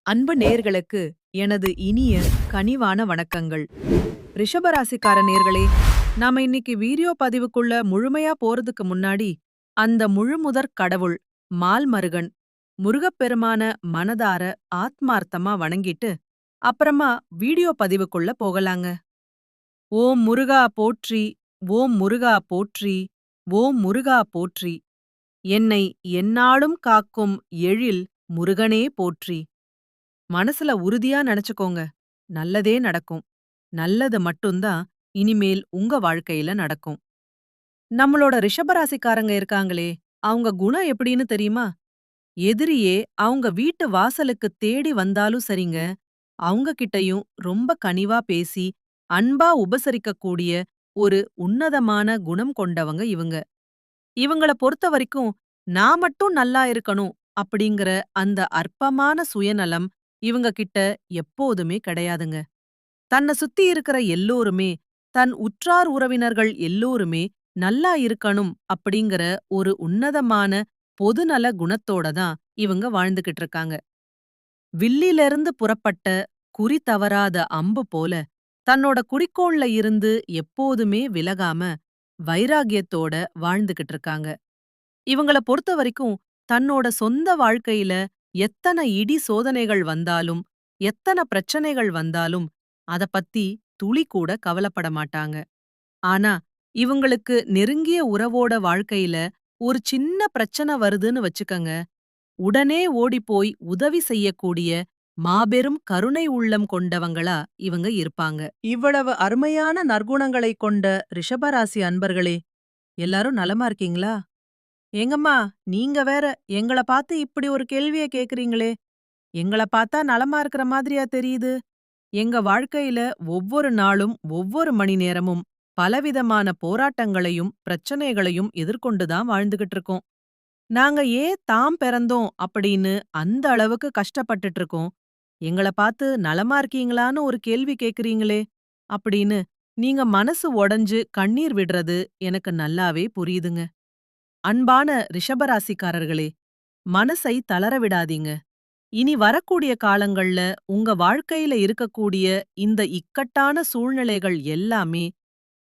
அன்பு நேர்களுக்கு எனது இனிய கனிவான வணக்கங்கள். ரிஷபராசிக்கார நேர்களே, நாம இன்னைக்கு வீடியோ பதிவுக்குள்ள முழுமையா போறதுக்கு முன்னாடி அந்த முழுமுதற் கடவுள் மால்மருகன் முருகப்பெருமான மனதார ஆத்மார்த்தமா வணங்கிட்டு அப்புறமா வீடியோ பதிவுக்குள்ள போகலாங்க. ஓம் முருகா போற்றி, ஓம் முருகா போற்றி, ஓம் முருகா போற்றி. என்னை எந்நாளும் காக்கும் எழில் முருகனே போற்றி. மனசுல உறுதியா நெனச்சுக்கோங்க. நல்லதே நடக்கும். நல்லது மட்டும்தான் இனிமேல் உங்க வாழ்க்கையில நடக்கும். நம்மளோட ரிஷபராசிக்காரங்க இருக்காங்களே, அவங்க குணம் எப்படின்னு தெரியுமா? எதிரியே அவங்க வீட்டு வாசலுக்கு தேடி வந்தாலும் சரிங்க, அவங்க கிட்டயும் ரொம்ப கனிவா பேசி, அன்பா உபசரிக்கக்கூடிய ஒரு உன்னதமான குணம் கொண்டவங்க இவங்க. இவங்கள பொறுத்தவரைக்கும், நான் மட்டும் நல்லா இருக்கணும் அப்படிங்கிற அந்த அற்பமான சுயநலம் இவங்க கிட்ட எப்போதுமே கிடையாதுங்க. தன்னை சுத்தி இருக்கிற எல்லோருமே, தன் உற்றார் உறவினர்கள் எல்லோருமே நல்லா இருக்கணும் அப்படிங்கிற ஒரு உன்னதமான பொதுநல குணத்தோட தான் இவங்க வாழ்ந்துகிட்டு இருக்காங்க. வில்லிலிருந்து புறப்பட்ட குறி தவறாத அம்பு போல தன்னோட குறிக்கோள்ல இருந்து எப்போதுமே விலகாம வைராகியத்தோட வாழ்ந்துகிட்டு இருக்காங்க. இவங்கள பொறுத்தவரைக்கும் தன்னோட சொந்த வாழ்க்கையில எத்தன இடி சோதனைகள் வந்தாலும், எத்தன பிரச்சனைகள் வந்தாலும் அத பத்தி துளி கூட கவலைப்பட மாட்டாங்க. ஆனா, இவங்களுக்கு நெருங்கிய உறவோட வாழ்க்கையில ஒரு சின்ன பிரச்சனை வருதுன்னு வச்சுக்கங்க, உடனே ஓடிப்போய் உதவி செய்யக்கூடிய மாபெரும் கருணை உள்ளம் கொண்டவங்களா இவங்க இருப்பாங்க. இவ்வளவு அருமையான நற்குணங்களைக் கொண்ட ரிஷபராசி அன்பர்களே, எல்லாரும் நலமா இருக்கீங்களா? ஏங்கம்மா, நீங்க வேற எங்கள பார்த்து இப்படி ஒரு கேள்விய கேக்குறீங்களே! எங்கள பார்த்தா நலமா இருக்கிற மாதிரியா தெரியுது? எங்க வாழ்க்கையில ஒவ்வொரு நாளும், ஒவ்வொரு மணி நேரமும் பலவிதமான போராட்டங்களையும், பிரச்சனைகளையும் எதிர்கொண்டு தான் வாழ்ந்துகிட்டு இருக்கோம். நாங்க ஏன் தாம் பிறந்தோம் அப்படின்னு அந்த அளவுக்கு கஷ்டப்பட்டுட்டு இருக்கோம். எங்கள பார்த்து நலமா இருக்கீங்களான்னு ஒரு கேள்வி கேக்குறீங்களே! அப்படின்னு நீங்க மனசு உடைஞ்சு கண்ணீர் விடுறது எனக்கு நல்லாவே புரியுதுங்க. அன்பான ரிஷபராசிக்காரர்களே, மனசை தளர விடாதீங்க. இனி வரக்கூடிய காலங்கள்ல உங்க வாழ்க்கையில இருக்கக்கூடிய இந்த இக்கட்டான சூழ்நிலைகள் எல்லாமே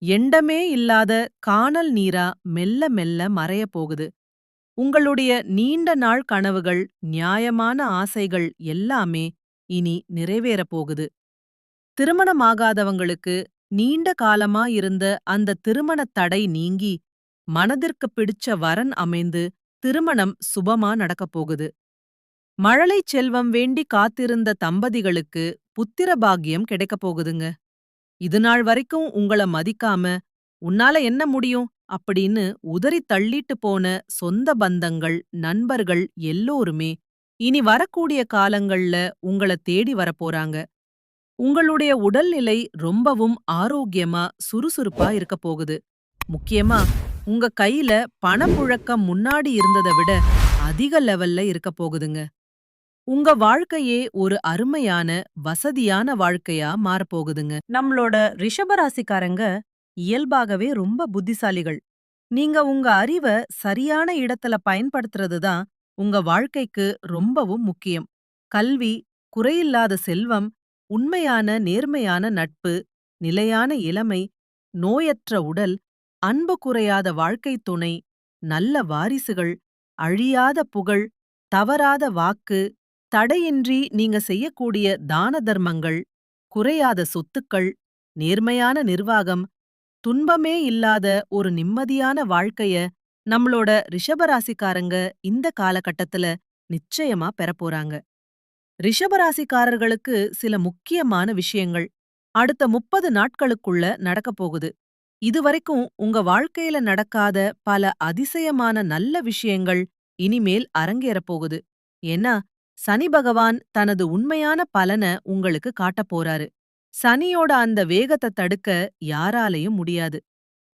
எண்டமே இல்லாத கானல் நீரா மெல்ல மெல்ல மறையப் போகுது. உங்களுடைய நீண்ட நாள் கனவுகள், நியாயமான ஆசைகள் எல்லாமே இனி நிறைவேறப் போகுது. திருமணமாகாதவங்களுக்கு நீண்ட காலமா இருந்த அந்த திருமணத் தடை நீங்கி, மனதிற்கு பிடிச்ச வரன் அமைந்து திருமணம் சுபமா நடக்கப் போகுது. மழலைச் செல்வம் வேண்டி காத்திருந்த தம்பதிகளுக்கு புத்திர பாக்கியம் கிடைக்கப் போகுதுங்க. இதுநாள் வரைக்கும் உங்கள மதிக்காம, உன்னால என்ன முடியும் அப்படின்னு உதறித் தள்ளிட்டு போன சொந்த பந்தங்கள், நண்பர்கள் எல்லோருமே இனி வரக்கூடிய காலங்கள்ல உங்கள தேடி வரப்போறாங்க. உங்களுடைய உடல்நிலை ரொம்பவும் ஆரோக்கியமா, சுறுசுறுப்பா இருக்கப் போகுது. முக்கியமா, உங்க கையில பணப்புழக்கம் முன்னாடி இருந்தத விட அதிக லெவல்ல இருக்கப் போகுதுங்க. உங்க வாழ்க்கையே ஒரு அருமையான, வசதியான வாழ்க்கையா மாறப்போகுதுங்க. நம்மளோட ரிஷபராசிக்காரங்க இயல்பாகவே ரொம்ப புத்திசாலிகள். நீங்க உங்க அறிவ சரியான இடத்துல பயன்படுத்துறது தான் உங்க வாழ்க்கைக்கு ரொம்பவும் முக்கியம். கல்வி, குறையில்லாத செல்வம், உண்மையான நேர்மையான நட்பு, நிலையான இளமை, நோயற்ற உடல், அன்பு குறையாத வாழ்க்கைத் துணை, நல்ல வாரிசுகள், அழியாத புகழ், தவறாத வாக்கு, தடையின்றி நீங்க செய்யக்கூடிய தான தர்மங்கள், குறையாத சொத்துக்கள், நேர்மையான நிர்வாகம், துன்பமே இல்லாத ஒரு நிம்மதியான வாழ்க்கைய நம்மளோட ரிஷபராசிக்காரங்க இந்த காலகட்டத்துல நிச்சயமா பெறப்போறாங்க. ரிஷபராசிக்காரர்களுக்கு சில முக்கியமான விஷயங்கள் அடுத்த 30 நாட்களுக்குள்ள நடக்கப் போகுது. இதுவரைக்கும் உங்க வாழ்க்கையில நடக்காத பல அதிசயமான நல்ல விஷயங்கள் இனிமேல் அரங்கேறப் போகுது. ஏன்னா, சனி பகவான் தனது உண்மையான பலன உங்களுக்கு காட்டப் போறாரு. சனியோட அந்த வேகத்த தடுக்க யாராலையும் முடியாது.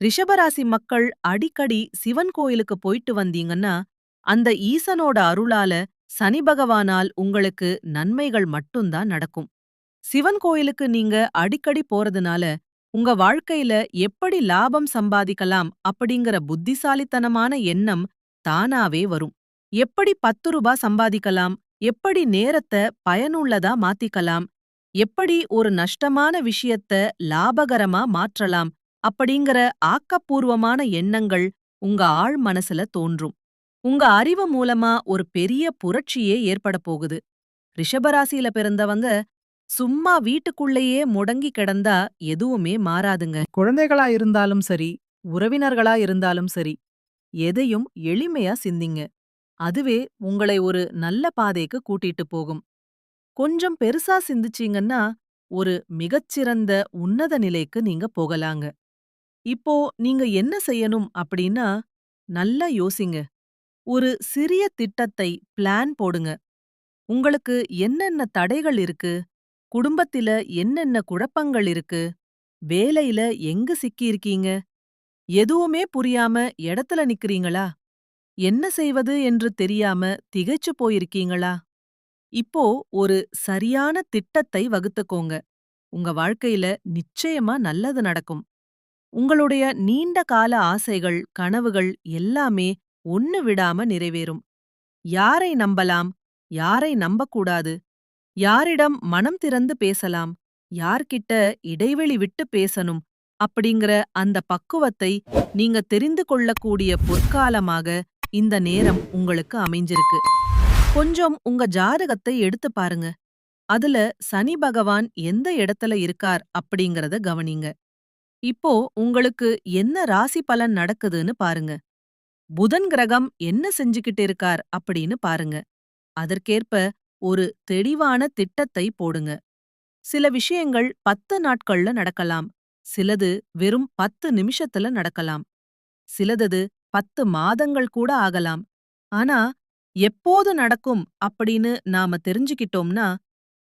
ரிஷபராசி மக்கள் அடிக்கடி சிவன் கோயிலுக்கு போயிட்டு வந்தீங்கன்னா, அந்த ஈசனோட அருளால சனி பகவானால் உங்களுக்கு நன்மைகள் மட்டும்தான் நடக்கும். சிவன் கோயிலுக்கு நீங்க அடிக்கடி போறதுனால, உங்க வாழ்க்கையில எப்படி லாபம் சம்பாதிக்கலாம் அப்படிங்கிற புத்திசாலித்தனமான எண்ணம் தானாவே வரும். எப்படி ரூ. 10 சம்பாதிக்கலாம், எப்படி நேரத்த பயனுள்ளதா மாத்திக்கலாம், எப்படி ஒரு நஷ்டமான விஷயத்த லாபகரமா மாற்றலாம் அப்படிங்கிற ஆக்கப்பூர்வமான எண்ணங்கள் உங்க ஆழ் மனசுல தோன்றும். உங்க அறிவு மூலமா ஒரு பெரிய புரட்சியே ஏற்பட போகுது. ரிஷபராசியில பிறந்தவங்க சும்மா வீட்டுக்குள்ளேயே முடங்கி கிடந்தா எதுவுமே மாறாதுங்க. குழந்தைகளா இருந்தாலும் சரி, உறவினர்களா இருந்தாலும் சரி, எதையும் எளிமையா சிந்திங்க. அதுவே உங்களை ஒரு நல்ல பாதைக்கு கூட்டிட்டு போகும். கொஞ்சம் பெருசா சிந்திச்சீங்கன்னா, ஒரு மிகச்சிறந்த உன்னத நிலைக்கு நீங்க போகலாங்க. இப்போ நீங்க என்ன செய்யணும் அப்படின்னா, நல்லா யோசிங்க. ஒரு சிறிய திட்டத்தை பிளான் போடுங்க. உங்களுக்கு என்னென்ன தடைகள் இருக்கு? குடும்பத்தில என்னென்ன குழப்பங்கள் இருக்கு? வேலையில எங்க சிக்கியிருக்கீங்க? எதுவுமே புரியாம எடத்துல நிக்கிறீங்களா? என்ன செய்வது என்று தெரியாம திகைச்சு போயிருக்கீங்களா? இப்போ ஒரு சரியான திட்டத்தை வகுத்துக்கோங்க. உங்க வாழ்க்கையில நிச்சயமா நல்லது நடக்கும். உங்களுடைய நீண்ட கால ஆசைகள், கனவுகள் எல்லாமே ஒண்ணு விடாம நிறைவேறும். யாரை நம்பலாம்? யாரை நம்பக்கூடாது? யாரிடம் மனம் திறந்து பேசலாம்? யார்கிட்ட இடைவெளி விட்டு பேசணும்? அப்படிங்கிற அந்த பக்குவத்தை நீங்க தெரிந்து கொள்ளக்கூடிய பொற்காலமாக இந்த நேரம் உங்களுக்கு அமைஞ்சிருக்கு. கொஞ்சம் உங்க ஜாதகத்தை எடுத்து பாருங்க. அதுல சனி பகவான் எந்த இடத்துல இருக்கார் அப்படிங்கறத கவனிங்க. இப்போ உங்களுக்கு என்ன ராசி பலன் நடக்குதுன்னு பாருங்க. புதன் கிரகம் என்ன செஞ்சுகிட்டு இருக்கார் அப்படின்னு பாருங்க. அதற்கேற்ப ஒரு தெளிவான திட்டத்தை போடுங்க. சில விஷயங்கள் 10 நாட்கள்ல நடக்கலாம். சிலது வெறும் 10 நிமிஷத்துல நடக்கலாம். சிலது 10 மாதங்கள் கூட ஆகலாம். ஆனா எப்போது நடக்கும் அப்படின்னு நாம தெரிஞ்சுக்கிட்டோம்னா,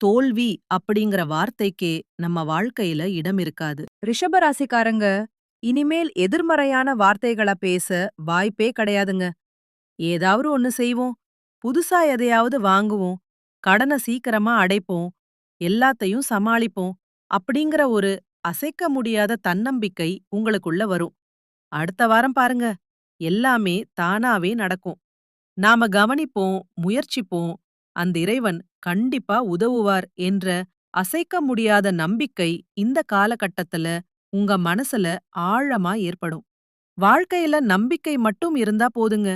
தோல்வி அப்படிங்கிற வார்த்தைக்கே நம்ம வாழ்க்கையில இடம் இருக்காது. ரிஷபராசிக்காரங்க இனிமேல் எதிர்மறையான வார்த்தைகள பேச வாய்ப்பே கிடையாதுங்க. ஏதாவது ஒண்ணு செய்வோம், புதுசா எதையாவது வாங்குவோம், கடன சீக்கிரமா அடைப்போம், எல்லாத்தையும் சமாளிப்போம் அப்படிங்கிற ஒரு அசைக்க முடியாத தன்னம்பிக்கை உங்களுக்குள்ள வரும். அடுத்த வாரம் பாருங்க, எல்லாமே தானாவே நடக்கும். நாம கவனிப்போம், முயற்சிப்போம், அந்த இறைவன் கண்டிப்பா உதவுவார் என்ற அசைக்க முடியாத நம்பிக்கை இந்த காலகட்டத்துல உங்க மனசுல ஆழமா ஏற்படும். வாழ்க்கையில நம்பிக்கை மட்டும் இருந்தா போதுங்க.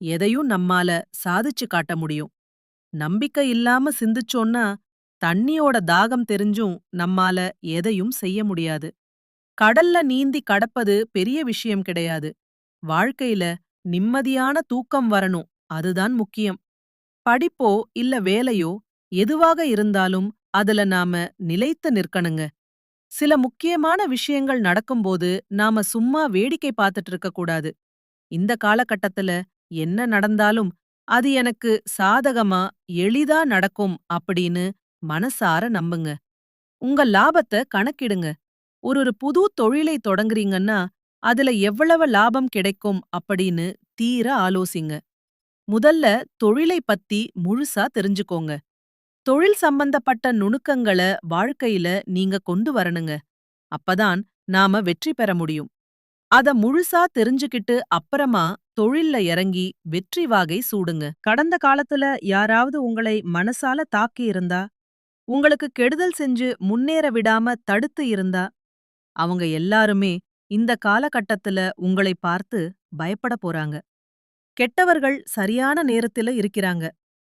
எதையும் நம்மால சாதிச்சு காட்ட முடியும். நம்பிக்கை இல்லாம சிந்திச்சோன்னா, தண்ணியோட தாகம் தெரிஞ்சும் நம்மால எதையும் செய்ய முடியாது. கடல்ல நீந்தி கடப்பது பெரிய விஷயம் கிடையாது. வாழ்க்கையில நிம்மதியான தூக்கம் வரணும். அதுதான் முக்கியம். படிப்போ இல்ல வேலையோ எதுவாக இருந்தாலும் அதுல நாம நிலைத்து நிற்கணுங்க. சில முக்கியமான விஷயங்கள் நடக்கும்போது நாம சும்மா வேடிக்கை பார்த்துட்டு இருக்க கூடாது. இந்த காலகட்டத்துல என்ன நடந்தாலும் அது எனக்கு சாதகமா எளிதா நடக்கும் அப்படின்னு மனசார நம்புங்க. உங்க லாபத்த கணக்கிடுங்க. ஒரு புது தொழிலை தொடங்குறீங்கன்னா அதுல எவ்வளவு லாபம் கிடைக்கும் அப்படின்னு தீர ஆலோசிங்க. முதல்ல தொழிலை பத்தி முழுசா தெரிஞ்சுக்கோங்க. தொழில் சம்பந்தப்பட்ட நுணுக்கங்கள வாழ்க்கையில நீங்க கொண்டு வரணுங்க. அப்பதான் நாம வெற்றி பெற முடியும். அத முழுசா தெரிஞ்சுக்கிட்டு அப்புறமா தொழில்ல இறங்கி வெற்றி வாகை சூடுங்க. கடந்த காலத்துல யாராவது உங்களை மனசால தாக்கி இருந்தா, உங்களுக்கு கெடுதல் செஞ்சு முன்னேற விடாம தடுத்து இருந்தா, அவங்க எல்லாருமே இந்த காலகட்டத்துல உங்களை பார்த்து பயப்பட போறாங்க. கெட்டவர்கள் சரியான நேரத்துல இருக்கிறாங்க.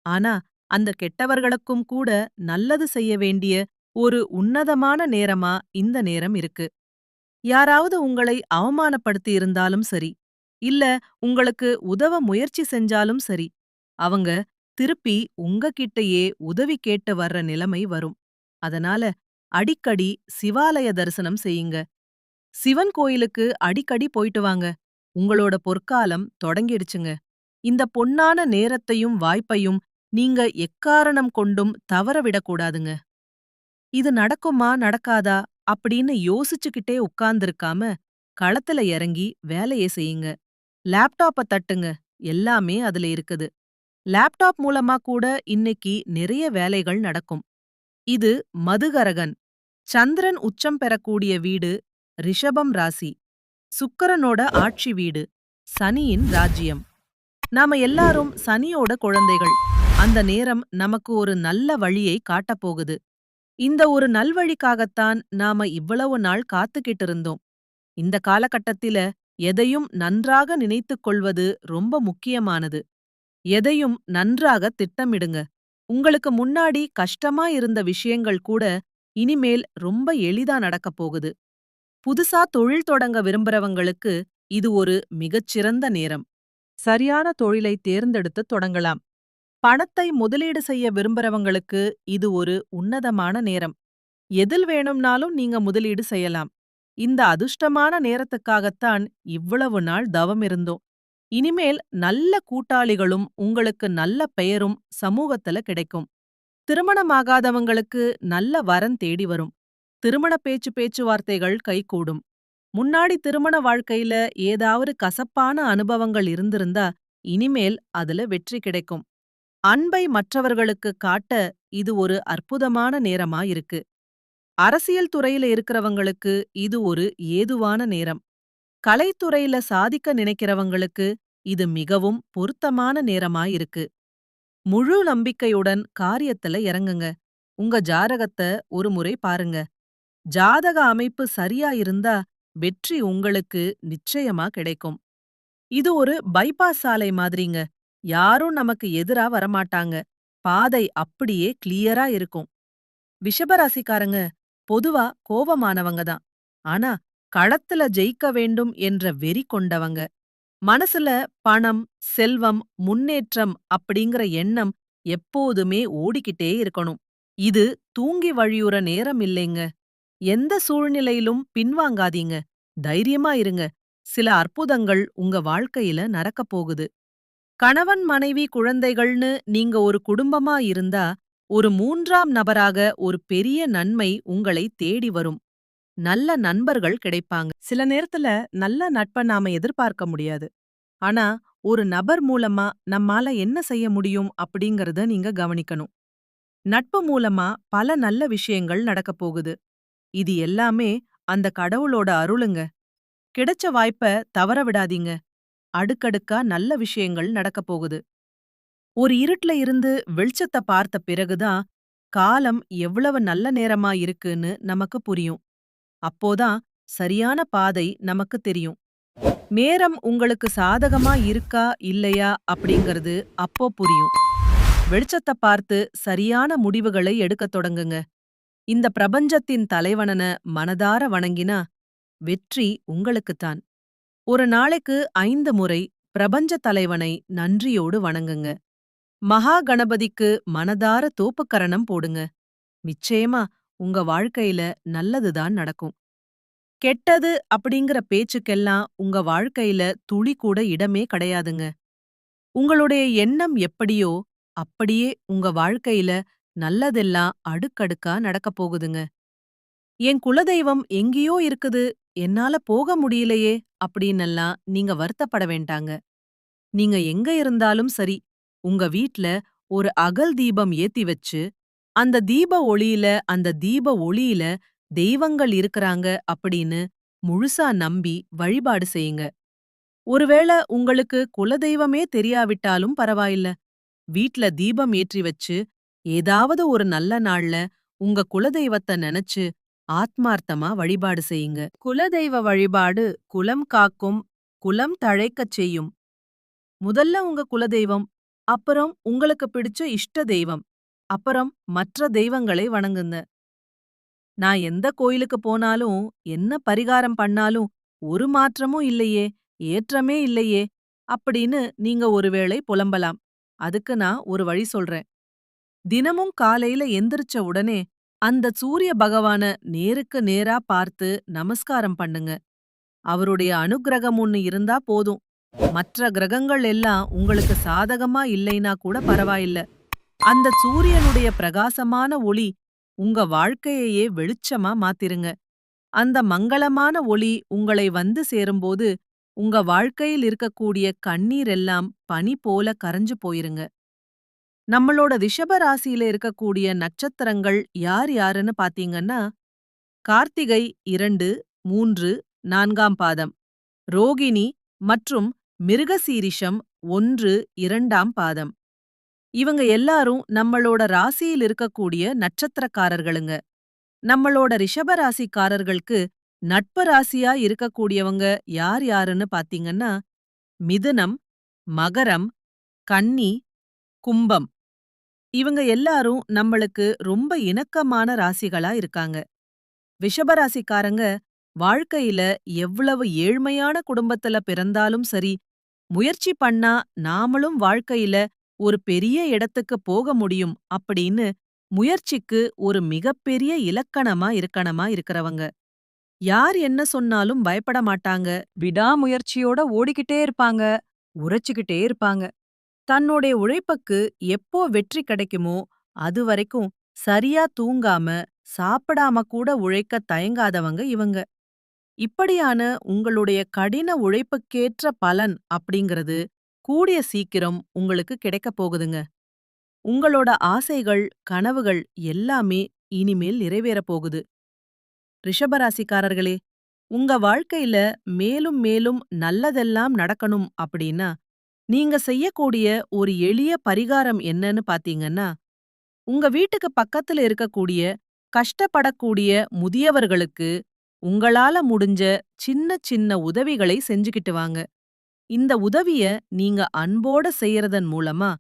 ஆனா அந்த கெட்டவர்களுக்கும் கூட நல்லது செய்ய வேண்டிய ஒரு உன்னதமான நேரமா இந்த நேரம் இருக்கு. யாராவது உங்களை அவமானப்படுத்தி இருந்தாலும் சரி, இல்ல உங்களுக்கு உதவ முயற்சி செஞ்சாலும் சரி, அவங்க திருப்பி உங்ககிட்டயே உதவி கேட்டு வர்ற நிலைமை வரும். அதனால அடிக்கடி சிவாலய தரிசனம் செய்யுங்க. சிவன் கோயிலுக்கு அடிக்கடி போயிட்டு வாங்க. உங்களோட பொற்காலம் தொடங்கிடுச்சுங்க. இந்த பொன்னான நேரத்தையும் வாய்ப்பையும் நீங்க எக்காரணம் கொண்டும் தவற விடக்கூடாதுங்க. இது நடக்குமா நடக்காதா அப்படின்னு யோசிச்சுக்கிட்டே உட்கார்ந்திருக்காம, களத்துல இறங்கி வேலையை செய்யுங்க. லேப்டாப்ப தட்டுங்க. எல்லாமே அதுல இருக்குது. லேப்டாப் மூலமா கூட இன்னைக்கு நிறைய வேலைகள் நடக்கும். இது மதுகரகன். சந்திரன் உச்சம் பெறக்கூடிய வீடு ரிஷபம் ராசி. சுக்கிரனோட ஆட்சி வீடு சனியின் ராஜ்யம். நாம எல்லாரும் சனியோட குழந்தைகள். அந்த நேரம் நமக்கு ஒரு நல்ல வழியை காட்டப் போகுது. இந்த ஒரு நல்வழிக்காகத்தான் நாம இவ்வளவு நாள் காத்துக்கிட்டு இருந்தோம். இந்த காலகட்டத்தில எதையும் நன்றாக நினைத்துக் கொள்வது ரொம்ப முக்கியமானது. எதையும் நன்றாக திட்டமிடுங்க. உங்களுக்கு முன்னாடி கஷ்டமா இருந்த விஷயங்கள் கூட இனிமேல் ரொம்ப எளிதா நடக்கப் போகுது. புதுசா தொழில் தொடங்க விரும்புறவங்களுக்கு இது ஒரு மிகச்சிறந்த நேரம். சரியான தொழிலை தேர்ந்தெடுத்து தொடங்கலாம். பணத்தை முதலீடு செய்ய விரும்புறவங்களுக்கு இது ஒரு உன்னதமான நேரம். எதில் வேணும்னாலும் நீங்க முதலீடு செய்யலாம். இந்த அதிர்ஷ்டமான நேரத்துக்காகத்தான் இவ்வளவு நாள் தவம் இருந்தோம். இனிமேல் நல்ல கூட்டாளிகளும் உங்களுக்கு நல்ல பெயரும் சமூகத்துல கிடைக்கும். திருமணமாகாதவங்களுக்கு நல்ல வரன் தேடி வரும். திருமண பேச்சுவார்த்தைகள் கைகூடும். முன்னாடி திருமண வாழ்க்கையில ஏதாவது கசப்பான அனுபவங்கள் இருந்திருந்தா இனிமேல் அதுல வெற்றி கிடைக்கும். அன்பை மற்றவர்களுக்கு காட்ட இது ஒரு அற்புதமான நேரமா இருக்கு. அரசியல் துறையில இருக்கிறவங்களுக்கு இது ஒரு ஏதுவான நேரம். கலைத்துறையில சாதிக்க நினைக்கிறவங்களுக்கு இது மிகவும் பொருத்தமான நேரமா இருக்கு. முழு நம்பிக்கையுடன் காரியத்துல இறங்குங்க. உங்க ஜாதகத்த ஒரு முறை பாருங்க. ஜாதக அமைப்பு சரியா இருந்தா வெற்றி உங்களுக்கு நிச்சயமா கிடைக்கும். இது ஒரு பைபாஸ் சாலை மாதிரிங்க. யாரும் நமக்கு எதிரா வரமாட்டாங்க. பாதை அப்படியே கிளியரா இருக்கும். விஷபராசிக்காரங்க பொதுவா கோவமானவங்க தான். ஆனா களத்துல ஜெயிக்க வேண்டும் என்ற வெறி கொண்டவங்க. மனசுல பணம், செல்வம், முன்னேற்றம் அப்படிங்கிற எண்ணம் எப்போதுமே ஓடிக்கிட்டே இருக்கணும். இது தூங்கி வழியுற நேரம் இல்லைங்க. எந்த சூழ்நிலையிலும் பின்வாங்காதீங்க. தைரியமா இருங்க. சில அற்புதங்கள் உங்க வாழ்க்கையில நடக்கப் போகுது. கணவன் மனைவி குழந்தைகள்னு நீங்க ஒரு குடும்பமா இருந்தா ஒரு மூன்றாம் நபராக ஒரு பெரிய நன்மை உங்களை தேடி வரும். நல்ல நண்பர்கள் கிடைப்பாங்க. சில நேரத்துல நல்ல நட்பை நாம எதிர்பார்க்க முடியாது. ஆனா ஒரு நபர் மூலமா நம்மால என்ன செய்ய முடியும் அப்படிங்கறத நீங்க கவனிக்கணும். நட்பு மூலமா பல நல்ல விஷயங்கள் நடக்கப் போகுது. இது எல்லாமே அந்த கடவுளோட அருளுங்க. கிடைச்ச வாய்ப்ப தவற விடாதீங்க. அடுக்கடுக்கா நல்ல விஷயங்கள் நடக்கப் போகுது. ஒரு இருட்டுல இருந்து வெளிச்சத்த பார்த்த பிறகுதான் காலம் எவ்வளவு நல்ல நேரமா இருக்குன்னு நமக்கு புரியும். அப்போதான் சரியான பாதை நமக்கு தெரியும். நேரம் உங்களுக்கு சாதகமா இருக்கா இல்லையா அப்படிங்கறது அப்போ புரியும். வெளிச்சத்த பார்த்து சரியான முடிவுகளை எடுக்கத் தொடங்குங்க. இந்த பிரபஞ்சத்தின் தலைவனன மனதார வணங்கினா வெற்றி உங்களுக்குத்தான். ஒரு நாளைக்கு 5 முறை பிரபஞ்ச தலைவனை நன்றியோடு வணங்குங்க. மகா கணபதிக்கு மனதார தோப்புக்கரணம் போடுங்க. நிச்சயமா உங்க வாழ்க்கையில நல்லதுதான் நடக்கும். கெட்டது அப்படிங்கிற பேச்சுக்கெல்லாம் உங்க வாழ்க்கையில துளி கூட இடமே கிடையாதுங்க. உங்களுடைய எண்ணம் எப்படியோ அப்படியே உங்க வாழ்க்கையில நல்லதெல்லாம் அடுக்கடுக்கா நடக்கப் போகுதுங்க. என் குலதெய்வம் எங்கேயோ இருக்குது, என்னால போக முடியலையே அப்படின்னெல்லாம் நீங்க வருத்தப்பட வேண்டாங்க. நீங்க எங்க இருந்தாலும் சரி, உங்க வீட்ல ஒரு அகல் தீபம் ஏத்தி வச்சு, அந்த தீப ஒளியில தெய்வங்கள் இருக்கறாங்க அப்படின்னு முழுசா நம்பி வழிபாடு செய்யுங்க. ஒருவேள உங்களுக்கு குலதெய்வமே தெரியாவிட்டாலும் பரவாயில்ல. வீட்ல தீபம் ஏற்றி வச்சு, ஏதாவது ஒரு நல்ல நாள்ல உங்க குலதெய்வத்த நெனச்சு ஆத்மார்த்தமா வழிபாடு செய்யுங்க. குலதெய்வ வழிபாடு குலம் காக்கும், குலம் தழைக்கச் செய்யும். முதல்ல உங்க குலதெய்வம், அப்புறம் உங்களுக்கு பிடிச்ச இஷ்ட தெய்வம், அப்புறம் மற்ற தெய்வங்களை வணங்குங்க. நான் எந்த கோயிலுக்கு போனாலும், என்ன பரிகாரம் பண்ணாலும் ஒரு மாற்றமும் இல்லையே, ஏற்றமே இல்லையே அப்படின்னு நீங்க ஒருவேளை புலம்பலாம். அதுக்கு நான் ஒரு வழி சொல்றேன். தினமும் காலையில எந்திரிச்ச உடனே அந்த சூரிய பகவான நேருக்கு நேரா பார்த்து நமஸ்காரம் பண்ணுங்க. அவருடைய அனுக்கிரகம் ஒண்ணு இருந்தா போதும். மற்ற கிரகங்கள் எல்லாம் உங்களுக்கு சாதகமா இல்லைனா கூட பரவாயில்ல. அந்த சூரியனுடைய பிரகாசமான ஒளி உங்க வாழ்க்கையையே வெளிச்சமா மாத்திருங்க. அந்த மங்களமான ஒளி உங்களை வந்து சேரும்போது உங்க வாழ்க்கையில் இருக்கக்கூடிய கண்ணீர் எல்லாம் பனி போல கரைஞ்சு போயிருங்க. நம்மளோட ரிஷப ராசியில இருக்கக்கூடிய நட்சத்திரங்கள் யார் யாருன்னு பாத்தீங்கன்னா, கார்த்திகை 2, 3, 4ஆம் பாதம், ரோகிணி மற்றும் மிருகசீரிஷம் 1, 2ஆம் பாதம். இவங்க எல்லாரும் நம்மளோட ராசியில் இருக்கக்கூடிய நட்சத்திரக்காரர்களுங்க. நம்மளோட ரிஷப ராசிக்காரர்களுக்கு நட்பு ராசியா இருக்கக்கூடியவங்க யார் யாருன்னு பாத்தீங்கன்னா, மிதுனம், மகரம், கன்னி, கும்பம். இவங்க எல்லாரும் நம்மளுக்கு ரொம்ப இணக்கமான ராசிகளா இருக்காங்க. ரிஷபராசிக்காரங்க வாழ்க்கையில எவ்வளவு ஏழ்மையான குடும்பத்துல பிறந்தாலும் சரி, முயற்சி பண்ணா நாமளும் வாழ்க்கையில ஒரு பெரிய இடத்துக்கு போக முடியும் அப்படின்னு முயற்சிக்கு ஒரு மிகப்பெரிய இலக்கணமா இருக்கணமா இருக்கிறவங்க. யார் என்ன சொன்னாலும் பயப்பட மாட்டாங்க. விடாமுயற்சியோட ஓடிக்கிட்டே இருப்பாங்க. உரைச்சுக்கிட்டே இருப்பாங்க. தன்னோட உழைப்புக்கு எப்போ வெற்றி கிடைக்குமோ அதுவரைக்கும் சரியா தூங்காம, சாப்பிடாம கூட உழைக்க தயங்காதவங்க இவங்க. இப்படியான உங்களுடைய கடின உழைப்புக்கேற்ற பலன் அப்படிங்கிறது கூடிய சீக்கிரம் உங்களுக்கு கிடைக்கப் போகுதுங்க. உங்களோட ஆசைகள், கனவுகள் எல்லாமே இனிமேல் நிறைவேறப் போகுது. ரிஷபராசிக்காரர்களே, உங்க வாழ்க்கையில மேலும் மேலும் நல்லதெல்லாம் நடக்கணும் அப்படின்னா, நீங்க செய்யக்கூடிய ஒரு எளிய பரிகாரம் என்னன்னு பாத்தீங்கன்னா, உங்க வீட்டுக்கு பக்கத்துல இருக்கக்கூடிய கஷ்டப்படக்கூடிய முதியவர்களுக்கு உங்களால முடிஞ்ச சின்ன சின்ன உதவிகளை செஞ்சுக்கிட்டு வாங்க. இந்த உதவிய நீங்க அன்போட செய்யறதன் மூலமா,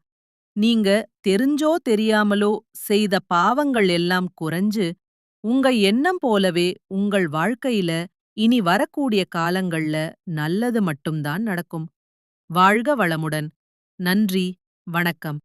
நீங்க தெரிஞ்சோ தெரியாமலோ செய்த பாவங்கள் எல்லாம் குறைஞ்சு, உங்க எண்ணம் போலவே உங்கள் வாழ்க்கையில இனி வரக்கூடிய காலங்கள்ல நல்லது மட்டும்தான் நடக்கும். வாழ்க வளமுடன். நன்றி. வணக்கம்.